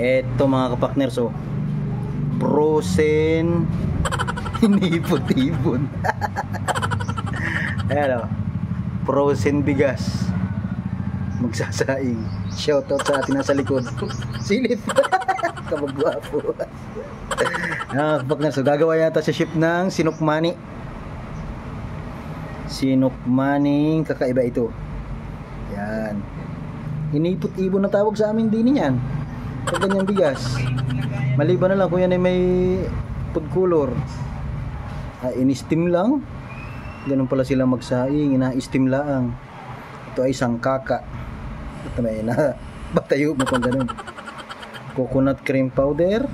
Eto mga kapakners, oh, frozen hinipot-hipon. Ayan, oh, frozen bigas magsasaing. Shoutout sa atin nasa likod. Silip. Kamagwapo. Kapakners, so gagawa yata sa ship ng sinukmani. Sinukmaning kakaiba ito. Yan, hinipot-hipon na tawag sa amin din yan pag ganyang bigas. Maliban na lang kung yan ay may food color. In-steam lang. Ganun pala sila magsaing, ina-steam lang. Ito ay sangkaka. Ito may na batayo mo kung ganun. Coconut cream powder.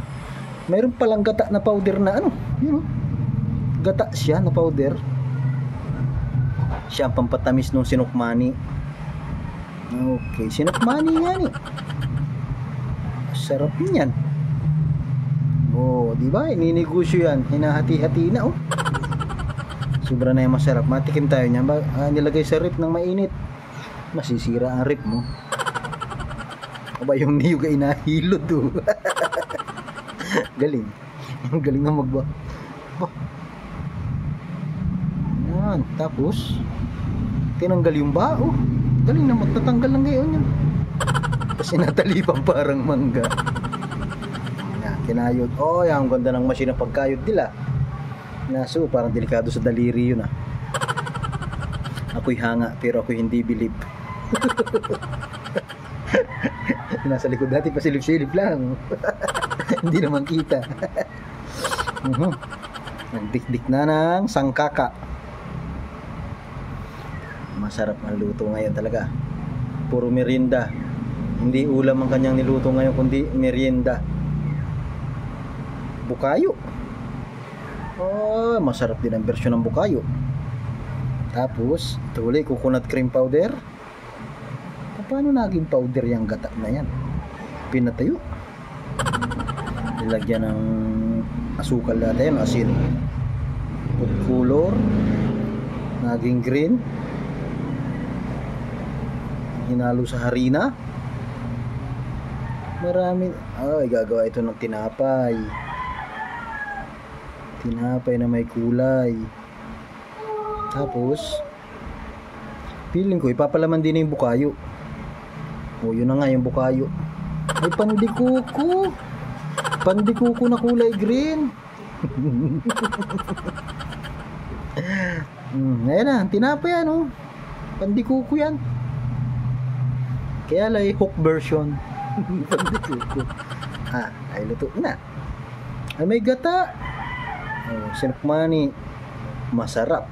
Mayroon palang gata na powder na ano, yun, gata siya na powder. Siya ang pampatamis ng sinukmani. Okay, sinukmani yan eh. Sarap niyan. Oh, di ba? Ininegosyo yan. Hinahati-hati na, oh. Sobra na yung masarap. Matikim tayo niyan. Nilagay sa rip ng mainit. Masisira ang rip mo. Aba, yung niyog ay nahilod, oh. Galing. Galing na magba. Bah. Yan. Tapos tinanggal yung bao. Galing na, magtatanggal lang ngayon yan. Kasi natalipan parang mangga. Yan, kinayod. Oh, yan, ang ganda ng machine ng pagkayod nila. Naso, parang delikado sa daliri yun, ah. Ako'y hanga, pero ako'y hindi bilib. Nasa likod natin, pasilip-silip lang. Hindi naman kita. Nagdikdik na ng sangkaka. Masarap ang luto ngayon talaga. Puro merienda. Hindi ulam ang kanyang niluto ngayon, kundi merienda. Bukayo. Oh, masarap din ang version ng bukayo. Tapos, tuloy coconut cream powder. Paano naging powder yung gata na yan? Pinatayo. Nilagyan ng asukal natin, asin. Food color. Naging green. Hinalo sa harina. Marami. Ay, gagawa ito ng tinapay. Tinapay na may kulay. Tapos feeling ko ipapalaman din yung bukayo. O, yun na nga yung bukayo. Ay, pandikuko. Pandikuko na kulay green. Ayan na, tinapay ano. Pandikuko yan. Kaya lang hook version. Pandikuko. Ay luto na. Ay, may gata. Oh, sinukmani. Masarap.